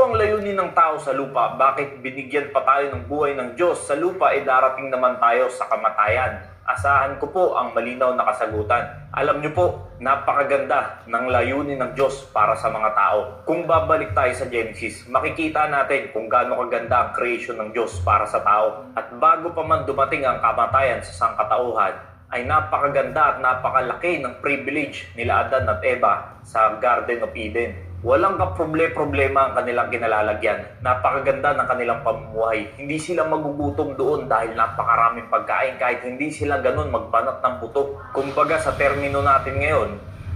ang layunin ng tao sa lupa. Bakit binigyan pa tayo ng buhay ng Diyos? Sa lupa ay darating naman tayo sa kamatayan. Asahan ko po ang malinaw na kasagutan. Alam niyo po, napakaganda ng layunin ng Diyos para sa mga tao. Kung babalik tayo sa Genesis, makikita natin kung gaano kaganda ang creation ng Diyos para sa tao. At bago pa man dumating ang kamatayan sa sangkatauhan, ay napakaganda at napakalaki ng privilege nila Adan at Eva sa Garden of Eden. Walang kaproblema ang kanilang kinalalagyan. Napakaganda ng kanilang pamumuhay. Hindi sila magugutom doon dahil napakaraming pagkain kahit hindi sila ganun magbanat ng buto. Kumbaga sa termino natin ngayon,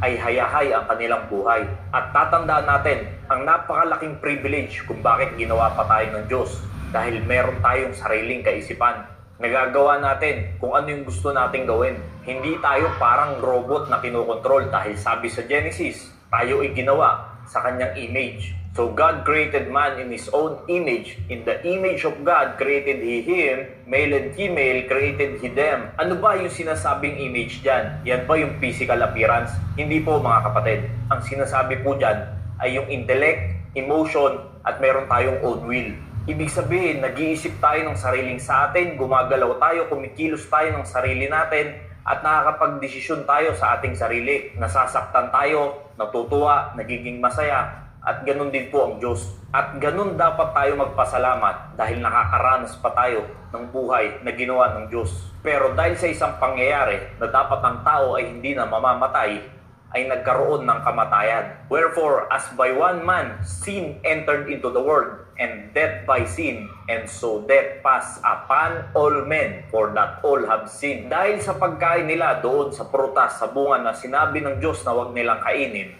ay hayahay ang kanilang buhay. At tatandaan natin ang napakalaking privilege kung bakit ginawa pa tayo ng Diyos. Dahil meron tayong sariling kaisipan. Nagagawa natin kung ano yung gusto nating gawin. Hindi tayo parang robot na kinokontrol dahil sabi sa Genesis, tayo ay ginawa sa kanyang image. So God created man in His own image. In the image of God created He him, male and female created He them. Ano ba yung sinasabing image dyan? Yan ba yung physical appearance? Hindi po mga kapatid. Ang sinasabi po dyan ay yung intellect, emotion, at meron tayong own will. Ibig sabihin, nag-iisip tayo ng sariling sa atin, gumagalaw tayo, kumikilos tayo ng sarili natin, at nakakapag-desisyon tayo sa ating sarili. Nasasaktan tayo, natutuwa, nagiging masaya, at ganun din po ang Diyos. At ganun dapat tayo magpasalamat dahil nakakaranas pa tayo ng buhay na ginawa ng Diyos. Pero dahil sa isang pangyayari na dapat ang tao ay hindi na mamamatay, ay nagkaroon ng kamatayan. Wherefore, as by one man sin entered into the world, and death by sin, and so death passed upon all men, for that all have sinned. Dahil sa pagkain nila doon sa prutas, sa bunga na sinabi ng Diyos na huwag nilang kainin,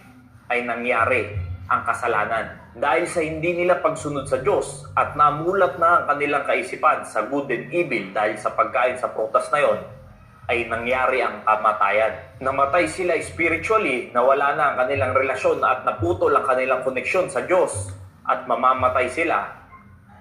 ay nangyari ang kasalanan. Dahil sa hindi nila pagsunod sa Diyos at namulat na ang kanilang kaisipan sa good and evil dahil sa pagkain sa prutas na yon, ay nangyari ang kamatayan. Namatay sila spiritually, nawala na ang kanilang relasyon at naputol ang kanilang koneksyon sa Diyos at mamamatay sila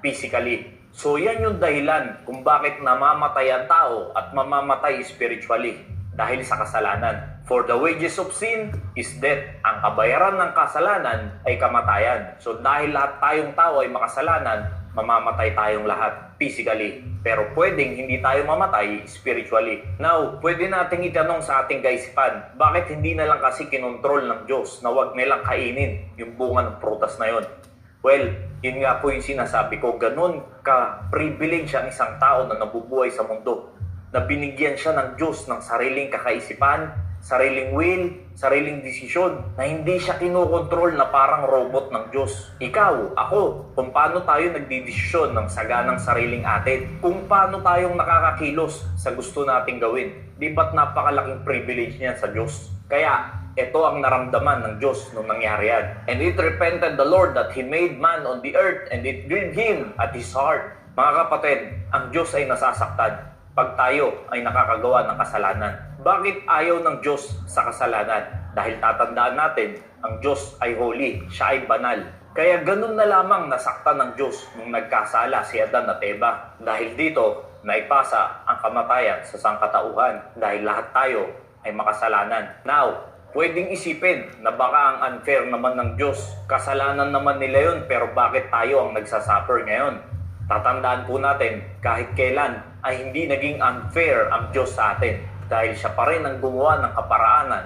physically. So yan yung dahilan kung bakit namamatay ang tao at mamamatay spiritually dahil sa kasalanan. For the wages of sin is death. Ang kabayaran ng kasalanan ay kamatayan. So dahil lahat tayong tao ay makasalanan, mamamatay tayong lahat physically. Pero pwedeng hindi tayo mamatay spiritually. Now, pwede nating itanong sa ating kaisipan, bakit hindi na lang kasi kinontrol ng Diyos na wag nilang kainin yung bunga ng prutas na yon? Well, yun nga po yung sinasabi ko, ganun ka-privilege ang isang tao na nabubuhay sa mundo, na binigyan siya ng Diyos ng sariling kakaisipan, sariling will, sariling desisyon, na hindi siya kinokontrol na parang robot ng Diyos. Ikaw, ako, kung paano tayo nagdidesisyon ng saganang sariling atin, kung paano tayong nakakakilos sa gusto nating gawin, di ba't napakalaking privilege niyan sa Diyos? Kaya, ito ang naramdaman ng Diyos nung nangyari yan. And it repented the Lord that He made man on the earth, and it grieved Him at His heart. Mga kapatid, ang Diyos ay nasasaktan pag tayo ay nakakagawa ng kasalanan. Bakit ayaw ng Diyos sa kasalanan? Dahil tatandaan natin, ang Diyos ay holy, siya ay banal. Kaya ganun na lamang nasaktan ng Diyos nung nagkasala si Adan at Eva. Dahil dito, naipasa ang kamatayan sa sangkatauhan dahil lahat tayo ay makasalanan. Now, pwedeng isipin na baka ang unfair naman ng Diyos. Kasalanan naman nila yun, pero bakit tayo ang nagsasuffer ngayon? Tatandaan po natin, kahit kailan ay hindi naging unfair ang Diyos sa atin dahil siya pa rin ang gumawa ng kaparaanan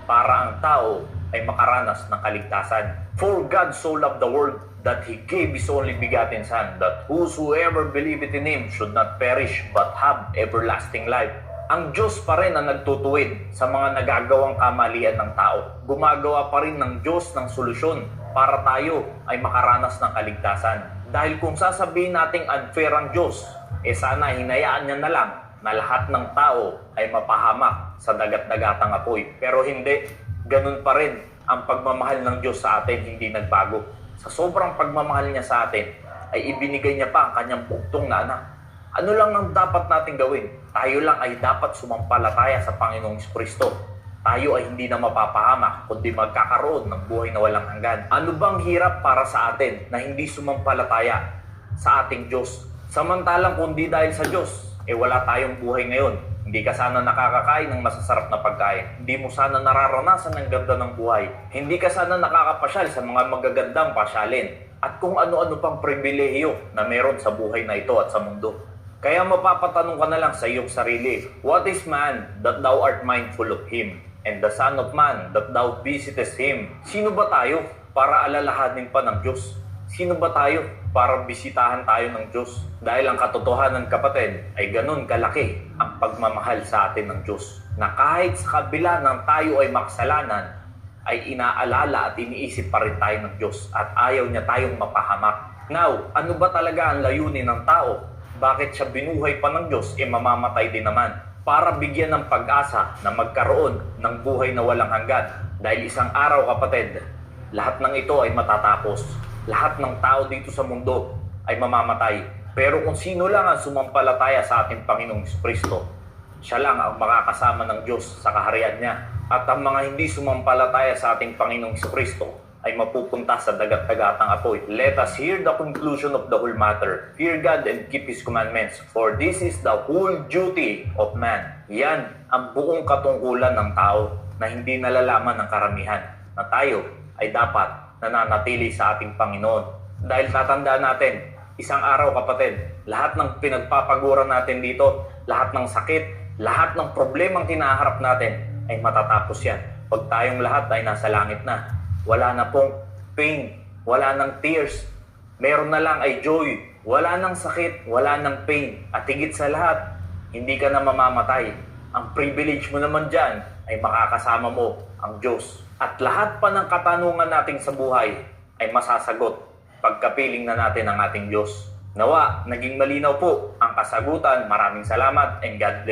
para ang tao ay makaranas ng kaligtasan. For God so loved the world that He gave His only begotten Son, that whosoever believeth in Him should not perish but have everlasting life. Ang Diyos pa rin ang nagtutuwid sa mga nagagawang kamalian ng tao. Gumagawa pa rin ng Diyos ng solusyon para tayo ay makaranas ng kaligtasan. Dahil kung sasabihin nating unfair ang Diyos, sana hinayaan niya na lang na lahat ng tao ay mapahamak sa dagat-dagatang apoy. Pero hindi, ganun pa rin ang pagmamahal ng Diyos sa atin, hindi nagbago. Sa sobrang pagmamahal niya sa atin, ay ibinigay niya pa ang kanyang buktong na anak. Ano lang ang dapat natin gawin? Tayo lang ay dapat sumampalataya sa Panginoong Kristo. Tayo ay hindi na mapapahamak, kundi magkakaroon ng buhay na walang hanggan. Ano bang hirap para sa atin na hindi sumampalataya sa ating Diyos? Samantalang kundi dahil sa Diyos, wala tayong buhay ngayon. Hindi ka sana nakakakain ng masasarap na pagkain. Hindi mo sana nararanasan ng ganda ng buhay. Hindi ka sana nakakapasyal sa mga magagandang pasyalin. at kung ano-ano pang pribilehiyo na meron sa buhay na ito at sa mundo. Kaya mapapatanong ka na lang sa iyong sarili, what is man that thou art mindful of him? And the Son of Man that thou visitest him? Sino ba tayo para alalahanin pa ng Diyos? Sino ba tayo para bisitahan tayo ng Diyos? Dahil ang katotohanan, kapatid, ay ganun kalaki ang pagmamahal sa atin ng Diyos, na kahit sa kabila ng tayo ay makasalanan, ay inaalala at iniisip pa rin tayo ng Diyos at ayaw niya tayong mapahamak. Now, ano ba talaga ang layunin ng tao? Bakit siya binuhay pa ng Diyos mamamatay din naman? Para bigyan ng pag-asa na magkaroon ng buhay na walang hanggan. Dahil isang araw, kapatid, lahat ng ito ay matatapos. Lahat ng tao dito sa mundo ay mamamatay. Pero kung sino lang ang sumampalataya sa ating Panginoong Kristo, siya lang ang makakasama ng Diyos sa kaharian niya. At ang mga hindi sumampalataya sa ating Panginoong Kristo ay mapupunta sa dagat-dagatang apoy. Let us hear the conclusion of the whole matter. Fear God and keep His commandments, for this is the whole duty of man. Yan ang buong katungkulan ng tao na hindi nalalaman ng karamihan, na tayo ay dapat nananatili sa ating Panginoon. Dahil tatandaan natin, isang araw, kapatid, lahat ng pinagpapaguran natin dito, lahat ng sakit, lahat ng problemang kinaharap natin ay matatapos yan. Pag tayong lahat ay nasa langit na, wala na pong pain, wala nang tears, meron na lang ay joy, wala nang sakit, wala nang pain, at higit sa lahat, hindi ka na mamamatay. Ang privilege mo naman dyan ay makakasama mo ang Diyos. At lahat pa ng katanungan natin sa buhay ay masasagot pagkapiling na natin ang ating Diyos. Nawa, naging malinaw po ang kasagutan. Maraming salamat and God bless.